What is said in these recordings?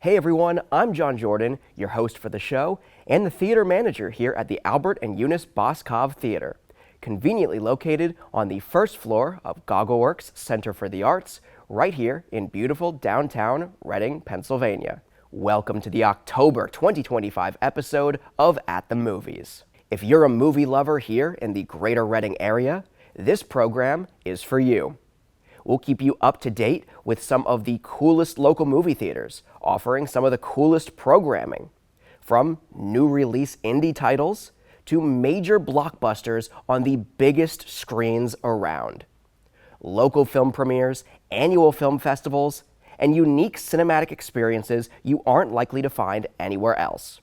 Hey everyone, I'm Jon Jordan, your host for the show, and the theater manager here at the Albert and Eunice Boscov Theater, conveniently located on the first floor of GoggleWorks Center for the Arts, right here in beautiful downtown Reading, Pennsylvania. Welcome to the October 2025 episode of At the Movies. If you're a movie lover here in the greater Reading area, this program is for you. We'll keep you up to date with some of the coolest local movie theaters, offering some of the coolest programming, from new release indie titles to major blockbusters on the biggest screens around. Local film premieres, annual film festivals, and unique cinematic experiences you aren't likely to find anywhere else.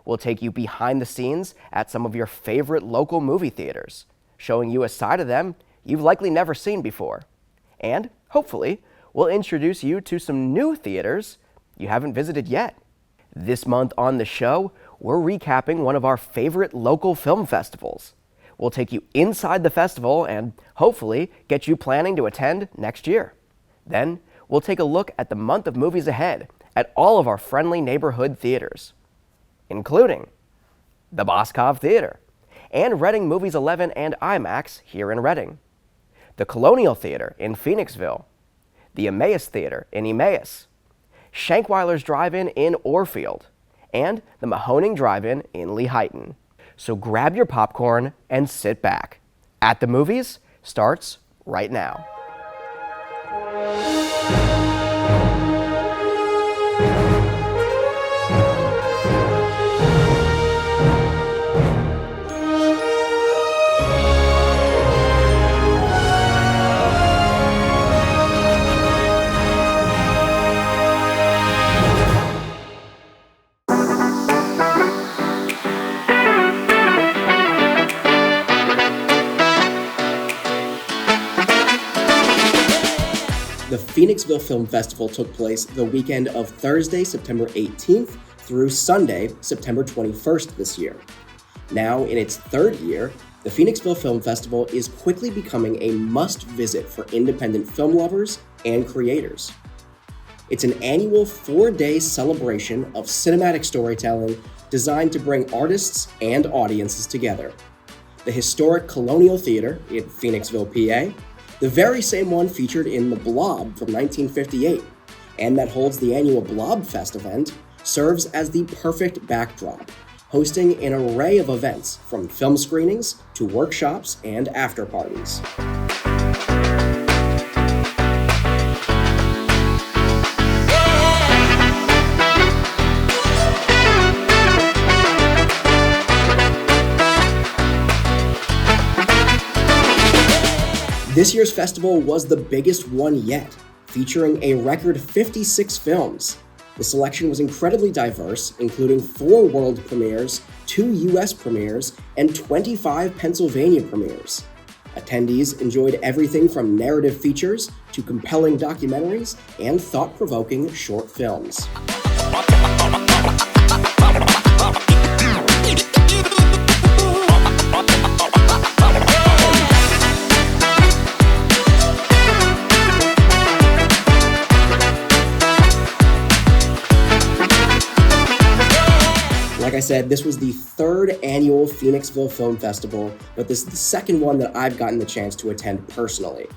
We'll take you behind the scenes at some of your favorite local movie theaters, showing you a side of them you've likely never seen before. And, hopefully, we'll introduce you to some new theaters you haven't visited yet. This month on the show, we're recapping one of our favorite local film festivals. We'll take you inside the festival and, hopefully, get you planning to attend next year. Then, we'll take a look at the month of movies ahead at all of our friendly neighborhood theaters, including the Boscov Theatre, and Reading Movies 11 and IMAX here in Reading, the Colonial Theatre in Phoenixville, the Emmaus Theatre in Emmaus, Shankweiler's Drive-In in Orefield, and the Mahoning Drive-In in Lehighton. So grab your popcorn and sit back. At the Movies starts right now. The Phoenixville Film Festival took place the weekend of Thursday, September 18th through Sunday, September 21st this year. Now in its third year, the Phoenixville Film Festival is quickly becoming a must-visit for independent film lovers and creators. It's an annual 4-day celebration of cinematic storytelling designed to bring artists and audiences together. The historic Colonial Theatre in Phoenixville, PA, the very same one featured in The Blob from 1958, and that holds the annual Blobfest event, serves as the perfect backdrop, hosting an array of events from film screenings to workshops and after-parties. This year's festival was the biggest one yet, featuring a record 56 films. The selection was incredibly diverse, including 4 world premieres, 2 US premieres, and 25 Pennsylvania premieres. Attendees enjoyed everything from narrative features to compelling documentaries and thought-provoking short films. Like I said, this was the 3rd annual Phoenixville Film Festival, but this is the 2nd one that I've gotten the chance to attend personally.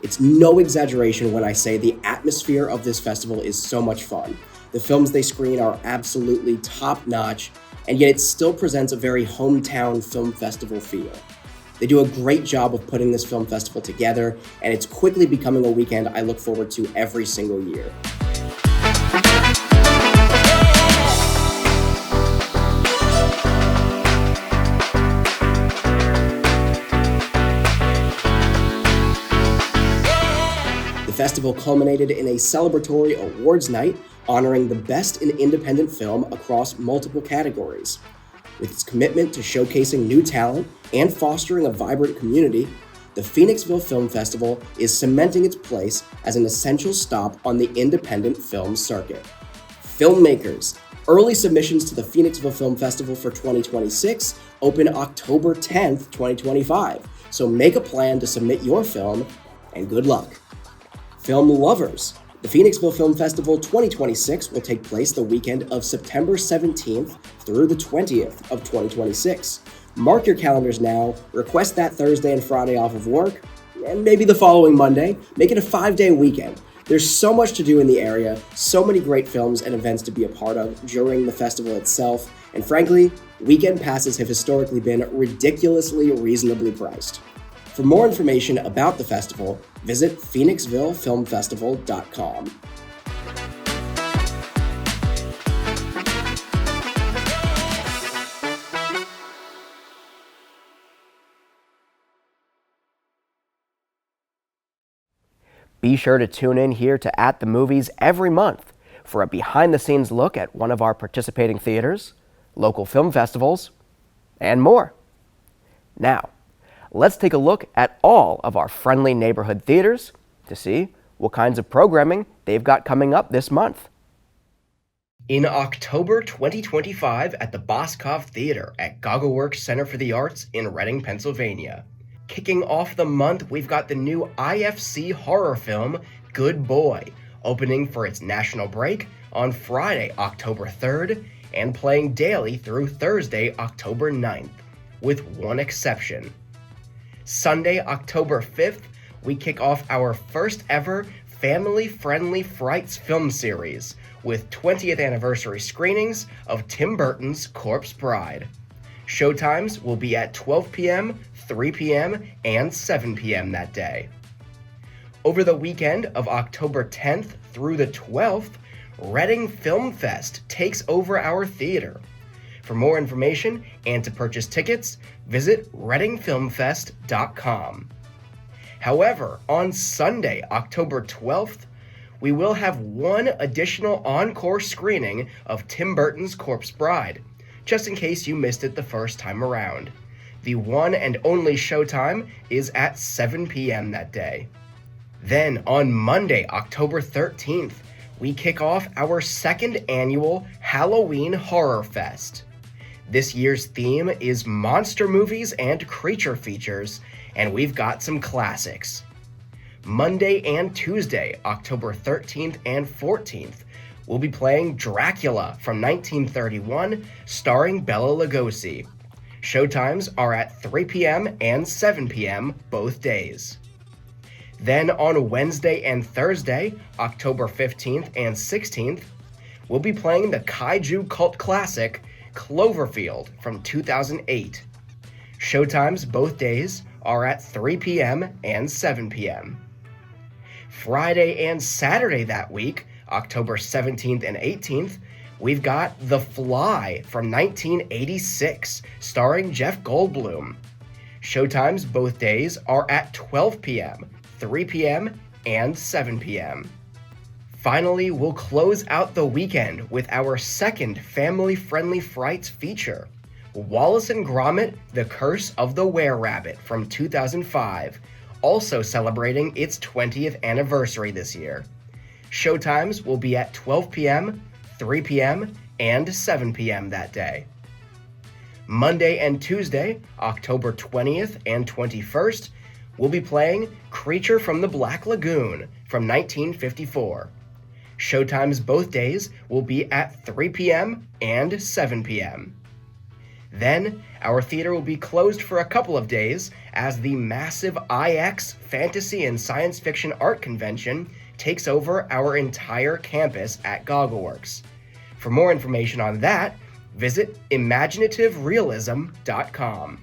It's no exaggeration when I say the atmosphere of this festival is so much fun. The films they screen are absolutely top-notch, and yet it still presents a very hometown film festival feel. They do a great job of putting this film festival together, and it's quickly becoming a weekend I look forward to every single year. The festival culminated in a celebratory awards night honoring the best in independent film across multiple categories. With its commitment to showcasing new talent and fostering a vibrant community, the Phoenixville Film Festival is cementing its place as an essential stop on the independent film circuit. Filmmakers, early submissions to the Phoenixville Film Festival for 2026 open October 10th, 2025, so make a plan to submit your film, and good luck. Film lovers, The Phoenixville Film Festival 2026 will take place the weekend of September 17th through the 20th of 2026. Mark your calendars now, request that Thursday and Friday off of work, and maybe the following Monday. Make it a 5-day weekend. There's so much to do in the area, so many great films and events to be a part of during the festival itself, and frankly, weekend passes have historically been ridiculously reasonably priced. For more information about the festival, visit phoenixvillefilmfestival.com. Be sure to tune in here to At the Movies every month for a behind-the-scenes look at one of our participating theaters, local film festivals, and more. Now, let's take a look at all of our friendly neighborhood theaters to see what kinds of programming they've got coming up this month. In October 2025 at the Boscov Theater at GoggleWorks Center for the Arts in Reading, Pennsylvania. Kicking off the month, we've got the new IFC horror film, Good Boy, opening for its national break on Friday, October 3rd, and playing daily through Thursday, October 9th, with one exception. Sunday, October 5th, we kick off our first ever family-friendly Frights film series with 20th anniversary screenings of Tim Burton's Corpse Bride. Showtimes will be at 12 p.m., 3 p.m., and 7 p.m. that day. Over the weekend of October 10th through the 12th, Reading Film Fest takes over our theater. For more information and to purchase tickets, visit readingfilmfest.com. However, on Sunday, October 12th, we will have one additional encore screening of Tim Burton's Corpse Bride, just in case you missed it the first time around. The one and only showtime is at 7 p.m. that day. Then, on Monday, October 13th, we kick off our second annual Halloween Horror Fest. This year's theme is monster movies and creature features, and we've got some classics. Monday and Tuesday, October 13th and 14th, we'll be playing Dracula from 1931, starring Bela Lugosi. Showtimes are at 3 p.m. and 7 p.m. both days. Then on Wednesday and Thursday, October 15th and 16th, we'll be playing the kaiju cult classic Cloverfield from 2008. Showtimes both days are at 3 p.m. and 7 p.m. Friday and Saturday that week, October 17th and 18th, we've got The Fly from 1986, starring Jeff Goldblum. Showtimes both days are at 12 p.m., 3 p.m., and 7 p.m. Finally, we'll close out the weekend with our second family-friendly Frights feature, Wallace and Gromit: The Curse of the Were-Rabbit from 2005, also celebrating its 20th anniversary this year. Showtimes will be at 12 p.m., 3 p.m., and 7 p.m. that day. Monday and Tuesday, October 20th and 21st, we'll be playing Creature from the Black Lagoon from 1954. Showtimes both days will be at 3 p.m. and 7 p.m. Then, our theater will be closed for a couple of days as the massive IX Fantasy and Science Fiction Art Convention takes over our entire campus at GoggleWorks. For more information on that, visit imaginativerealism.com.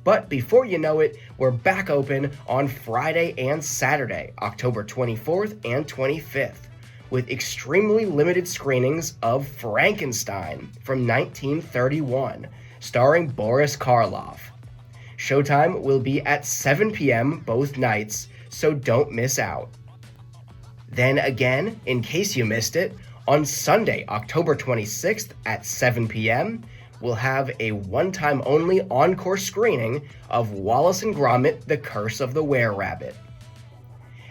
But before you know it, we're back open on Friday and Saturday, October 24th and 25th, with extremely limited screenings of Frankenstein from 1931, starring Boris Karloff. Showtime will be at 7 p.m. both nights, so don't miss out. Then again, in case you missed it, on Sunday, October 26th at 7 p.m., we'll have a one-time only encore screening of Wallace and Gromit: The Curse of the Were-Rabbit.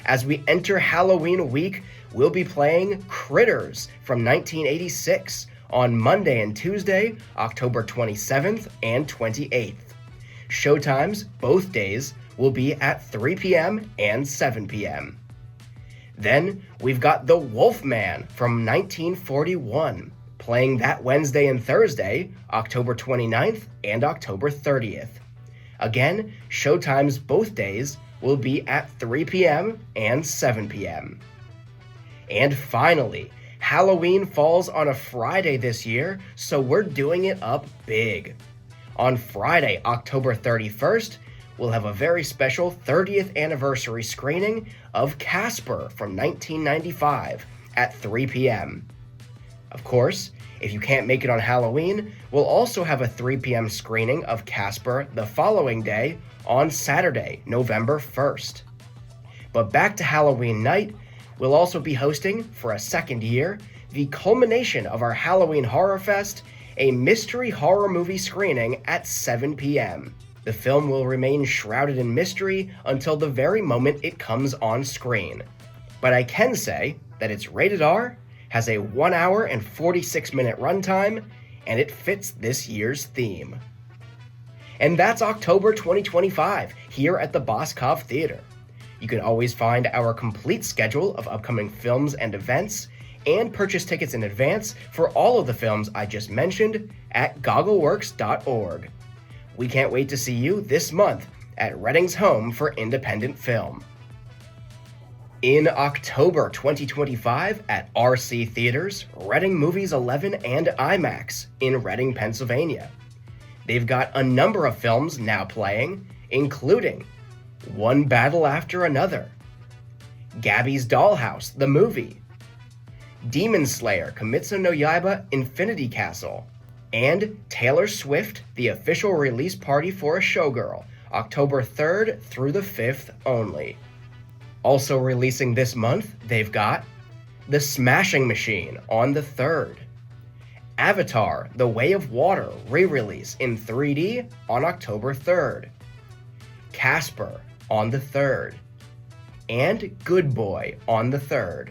As we enter Halloween week, we'll be playing Critters from 1986 on Monday and Tuesday, October 27th and 28th. Showtimes, both days, will be at 3 p.m. and 7 p.m. Then we've got The Wolfman from 1941, playing that Wednesday and Thursday, October 29th and October 30th. Again, showtimes both days will be at 3 p.m. and 7 p.m. And finally, Halloween falls on a Friday this year, so we're doing it up big. On Friday, October 31st, we'll have a very special 30th anniversary screening of Casper from 1995 at 3 p.m. Of course, if you can't make it on Halloween, we'll also have a 3 p.m. screening of Casper the following day on Saturday, November 1st. But back to Halloween night, we'll also be hosting, for a second year, the culmination of our Halloween Horror Fest, a mystery horror movie screening at 7 p.m. The film will remain shrouded in mystery until the very moment it comes on screen. But I can say that it's rated R, has a 1 hour and 46-minute runtime, and it fits this year's theme. And that's October 2025 here at the Boscov Theatre. You can always find our complete schedule of upcoming films and events and purchase tickets in advance for all of the films I just mentioned at GoggleWorks.org. We can't wait to see you this month at Reading's home for independent film. In October 2025 at RC Theaters, Reading Movies 11 and IMAX in Reading, Pennsylvania. They've got a number of films now playing, including One Battle After Another, Gabby's Dollhouse, the movie, Demon Slayer Kimetsu no Yaiba Infinity Castle, and Taylor Swift, the official release party for a Showgirl, October 3rd through the 5th only. Also releasing this month, they've got The Smashing Machine on the 3rd, Avatar: The Way of Water re-release in 3D on October 3rd, Casper on the 3rd, and Good Boy on the 3rd,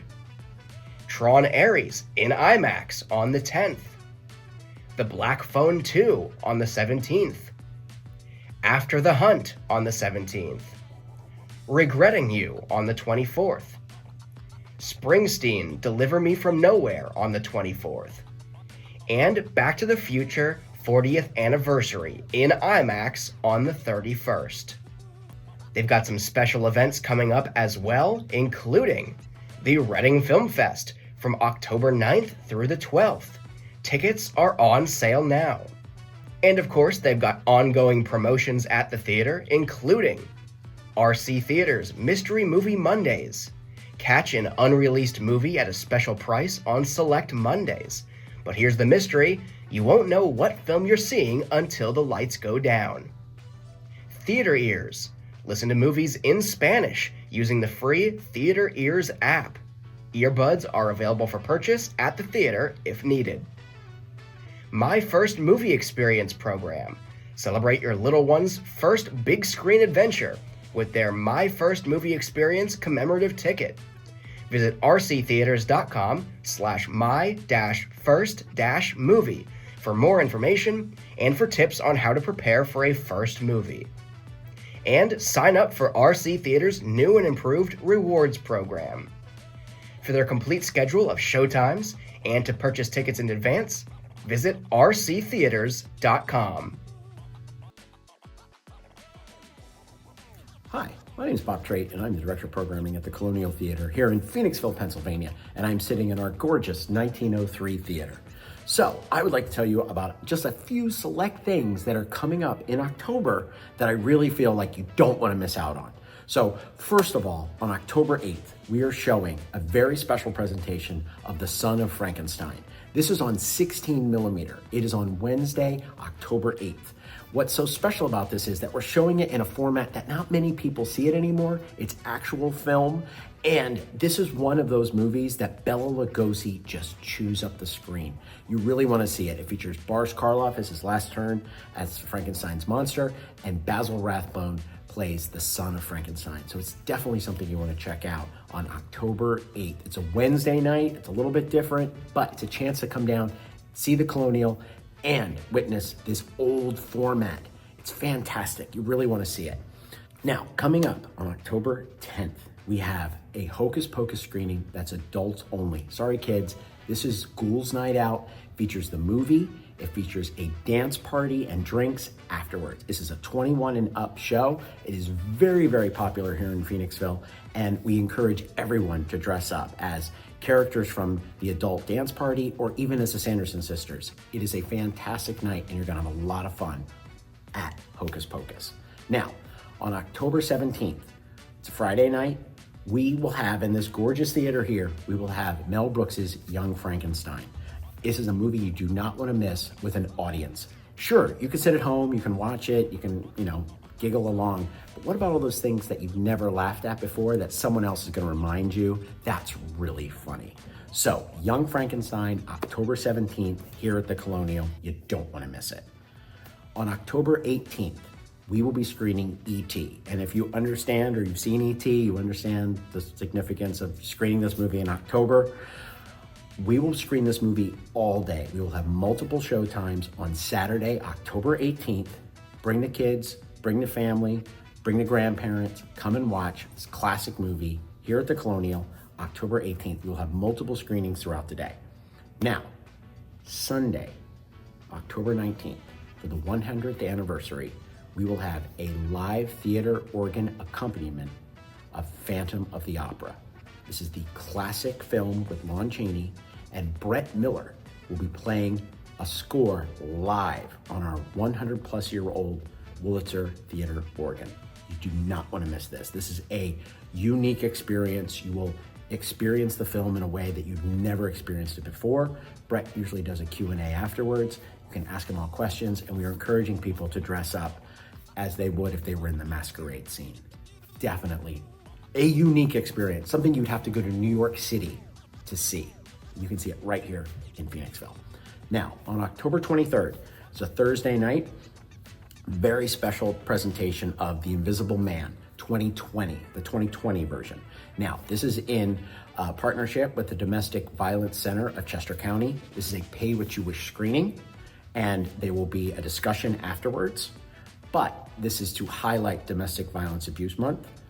Tron Ares in IMAX on the 10th, The Black Phone 2 on the 17th, After the Hunt on the 17th, Regretting You on the 24th, Springsteen Deliver Me From Nowhere on the 24th, and Back to the Future 40th Anniversary in IMAX on the 31st. They've got some special events coming up as well, including the Reading Film Fest from October 9th through the 12th. Tickets are on sale now. And of course, they've got ongoing promotions at the theater, including RC Theaters Mystery Movie Mondays. Catch an unreleased movie at a special price on select Mondays. But here's the mystery, you won't know what film you're seeing until the lights go down. Theater Ears. Listen to movies in Spanish using the free Theater Ears app. Earbuds are available for purchase at the theater if needed. My First Movie Experience program. Celebrate your little one's first big screen adventure with their My First Movie Experience commemorative ticket. Visit rctheaters.com/my-first-movie for more information and for tips on how to prepare for a first movie. And sign up for RC Theaters' new and improved rewards program. For their complete schedule of showtimes and to purchase tickets in advance, visit rctheaters.com. Hi, my name is Bob Trait, and I'm the Director of Programming at the Colonial Theatre here in Phoenixville, Pennsylvania, and I'm sitting in our gorgeous 1903 theater. So, I would like to tell you about just a few select things that are coming up in October that I really feel like you don't want to miss out on. So, first of all, on October 8th, we are showing a very special presentation of The Son of Frankenstein. This is on 16 millimeter. It is on Wednesday, October 8th. What's so special about this is that we're showing it in a format that not many people see it anymore. It's actual film, and this is one of those movies that Bela Lugosi just chews up the screen. You really want to see it. It features Boris Karloff as his last turn as Frankenstein's monster, and Basil Rathbone plays the son of Frankenstein. So it's definitely something you want to check out on October 8th. It's a Wednesday night. It's a little bit different, but it's a chance to come down, see the Colonial, and witness this old format. It's fantastic. You really want to see it. Now, coming up on October 10th, we have a Hocus Pocus screening that's adults only. Sorry kids, this is Ghouls Night Out. Features the movie, it features a dance party and drinks afterwards. This is a 21 and up show. It is very, very popular here in Phoenixville, and we encourage everyone to dress up as characters from the adult dance party or even as the Sanderson sisters. It is a fantastic night and you're gonna have a lot of fun at Hocus Pocus. Now, on October 17th, it's a Friday night, we will have, in this gorgeous theater here, we will have Mel Brooks's Young Frankenstein. This is a movie you do not want to miss with an audience. Sure, you can sit at home, you can watch it, you can, giggle along, but what about all those things that you've never laughed at before that someone else is going to remind you? That's really funny. So, Young Frankenstein, October 17th, here at the Colonial. You don't want to miss it. On October 18th, we will be screening E.T. And if you understand or you've seen E.T., you understand the significance of screening this movie in October. We will screen this movie all day. We will have multiple show times on Saturday, October 18th. Bring the kids, bring the family, bring the grandparents, come and watch this classic movie here at the Colonial, October 18th. We'll have multiple screenings throughout the day. Now, Sunday, October 19th, for the 100th anniversary, we will have a live theater organ accompaniment of Phantom of the Opera. This is the classic film with Lon Chaney, and Brett Miller will be playing a score live on our 100-plus-year-old Wurlitzer Theater organ. You do not want to miss this. This is a unique experience. You will experience the film in a way that you've never experienced it before. Brett usually does a Q&A afterwards. You can ask him all questions, and we are encouraging people to dress up as they would if they were in the masquerade scene. Definitely a unique experience, something you'd have to go to New York City to see. You can see it right here in Phoenixville. Now, on October 23rd, it's a Thursday night, very special presentation of The Invisible Man 2020, the 2020 version. Now, this is in partnership with the Domestic Violence Center of Chester County. This is a pay what you wish screening, and there will be a discussion afterwards. But this is to highlight Domestic Violence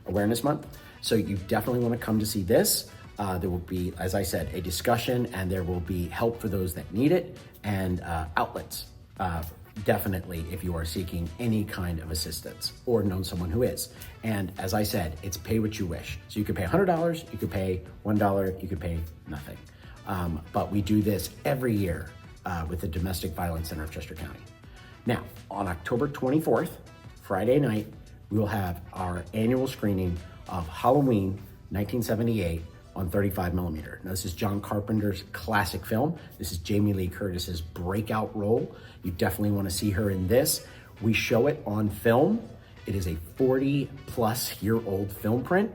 Awareness Month. So you definitely want to come to see this. There will be, as I said, a discussion, and there will be help for those that need it, and outlets, definitely, if you are seeking any kind of assistance or know someone who is. And as I said, it's pay what you wish. So you could pay $100, you could pay $1, you could pay nothing. But we do this every year with the Domestic Violence Center of Chester County. Now, on October 24th, Friday night, we will have our annual screening of Halloween 1978 on 35 millimeter. Now, this is John Carpenter's classic film. This is Jamie Lee Curtis's breakout role. You definitely want to see her in this. We show it on film. It is a 40-plus-year-old film print,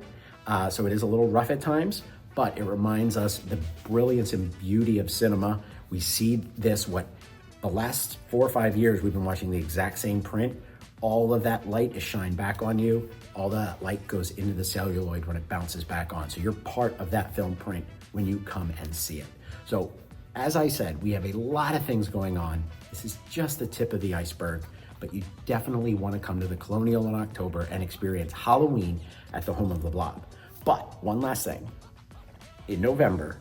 so it is a little rough at times, but it reminds us the brilliance and beauty of cinema. We see this, the last 4 or 5 years, we've been watching the exact same print. All of that light is shined back on you. All that light goes into the celluloid when it bounces back on. So you're part of that film print when you come and see it. So as I said, we have a lot of things going on. This is just the tip of the iceberg, but you definitely want to come to the Colonial in October and experience Halloween at the home of the Blob. But one last thing. In November,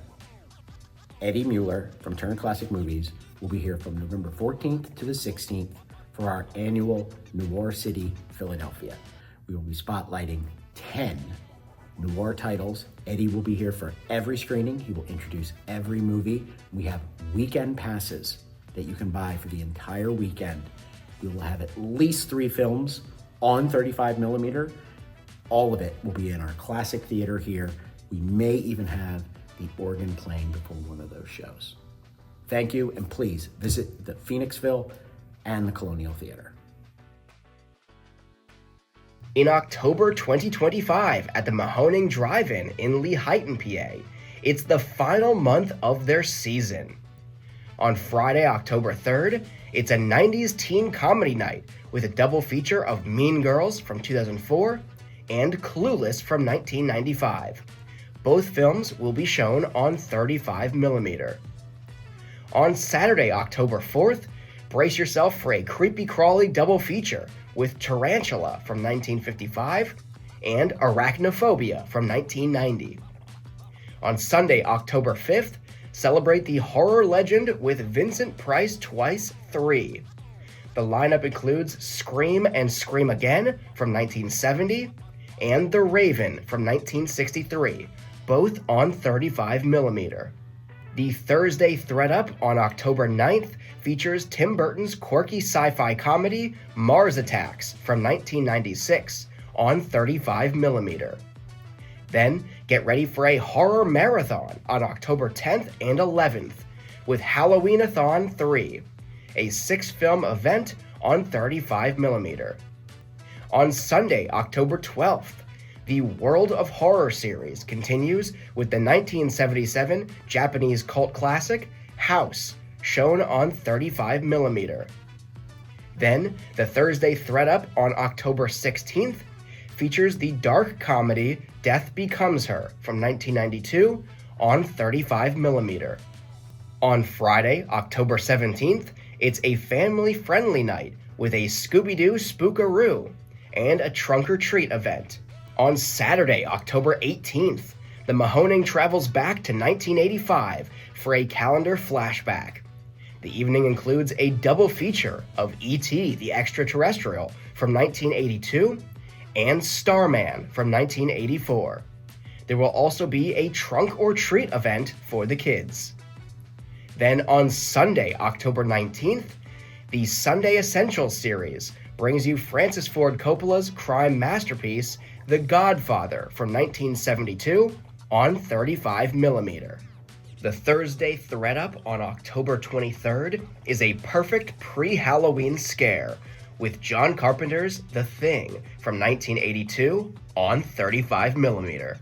Eddie Mueller from Turner Classic Movies will be here from November 14th to the 16th for our annual Noir City, Philadelphia. We will be spotlighting 10 noir titles. Eddie will be here for every screening. He will introduce every movie. We have weekend passes that you can buy for the entire weekend. We will have at least 3 films on 35 millimeter. All of it will be in our classic theater here. We may even have the organ playing before one of those shows. Thank you, and please visit the Phoenixville and the Colonial Theatre. In October 2025 at the Mahoning Drive-In in Lehighton, PA, it's the final month of their season. On Friday, October 3rd, it's a 90s teen comedy night with a double feature of Mean Girls from 2004 and Clueless from 1995. Both films will be shown on 35 millimeter. On Saturday, October 4th, brace yourself for a creepy crawly double feature with Tarantula from 1955 and Arachnophobia from 1990. On Sunday, October 5th, celebrate the horror legend with Vincent Price Twice 3. The lineup includes Scream and Scream Again from 1970 and The Raven from 1963, both on 35mm. The Thursday thread-up on October 9th features Tim Burton's quirky sci-fi comedy Mars Attacks from 1996 on 35mm. Then, get ready for a horror marathon on October 10th and 11th with Halloween-a-thon 3, a 6-film event on 35mm. On Sunday, October 12th, the World of Horror series continues with the 1977 Japanese cult classic House, shown on 35mm. Then, the Thursday thread-up on October 16th features the dark comedy Death Becomes Her from 1992 on 35mm. On Friday, October 17th, it's a family-friendly night with a Scooby-Doo Spookaroo and a trunk-or-treat event. On Saturday, October 18th, the Mahoning travels back to 1985 for a calendar flashback. The evening includes a double feature of E.T. the Extraterrestrial from 1982 and Starman from 1984. There will also be a trunk-or-treat event for the kids. Then on Sunday, October 19th, the Sunday Essentials series brings you Francis Ford Coppola's crime masterpiece, The Godfather from 1972 on 35mm. The Thursday thread-up on October 23rd is a perfect pre-Halloween scare with John Carpenter's The Thing from 1982 on 35mm.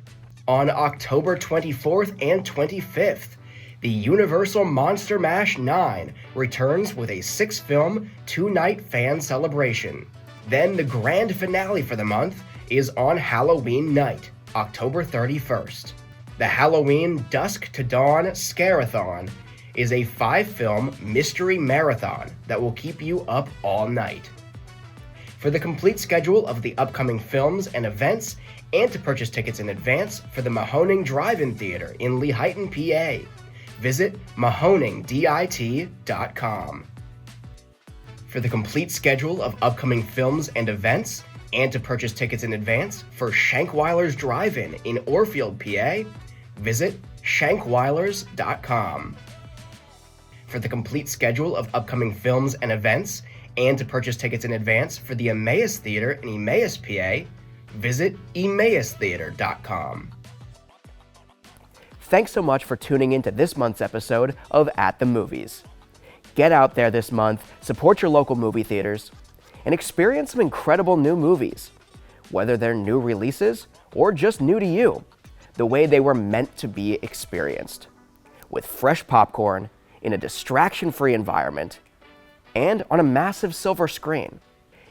On October 24th and 25th, the Universal Monster Mash 9 returns with a 6-film, 2-night fan celebration. Then the grand finale for the month is on Halloween night, October 31st. The Halloween Dusk to Dawn Scare-a-thon is a 5-film mystery marathon that will keep you up all night. For the complete schedule of the upcoming films and events, and to purchase tickets in advance for the Mahoning Drive-In Theater in Lehighton, PA, visit mahoningdit.com. For the complete schedule of upcoming films and events, and to purchase tickets in advance for Shankweiler's Drive-In in Orefield, PA, visit shankweilers.com. For the complete schedule of upcoming films and events, and to purchase tickets in advance for the Emmaus Theatre in Emmaus, PA, visit emmaustheatre.com. Thanks so much for tuning in to this month's episode of At the Movies. Get out there this month, support your local movie theaters, and experience some incredible new movies. Whether they're new releases or just new to you, the way they were meant to be experienced. With fresh popcorn, in a distraction-free environment, and on a massive silver screen.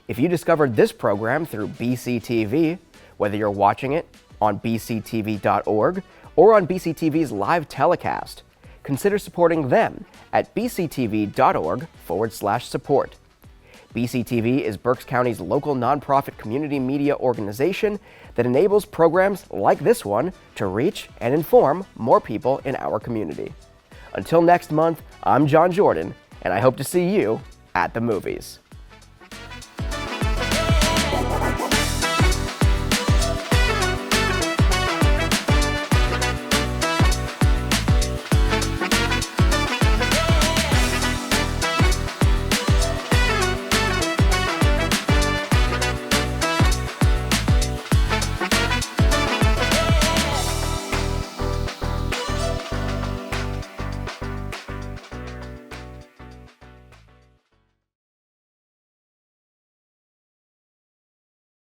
If you discovered this program through BCTV, whether you're watching it on bctv.org or on BCTV's live telecast, consider supporting them at bctv.org/support. BCTV is Berks County's local nonprofit community media organization that enables programs like this one to reach and inform more people in our community. Until next month, I'm Jon Jordan, and I hope to see you at the movies.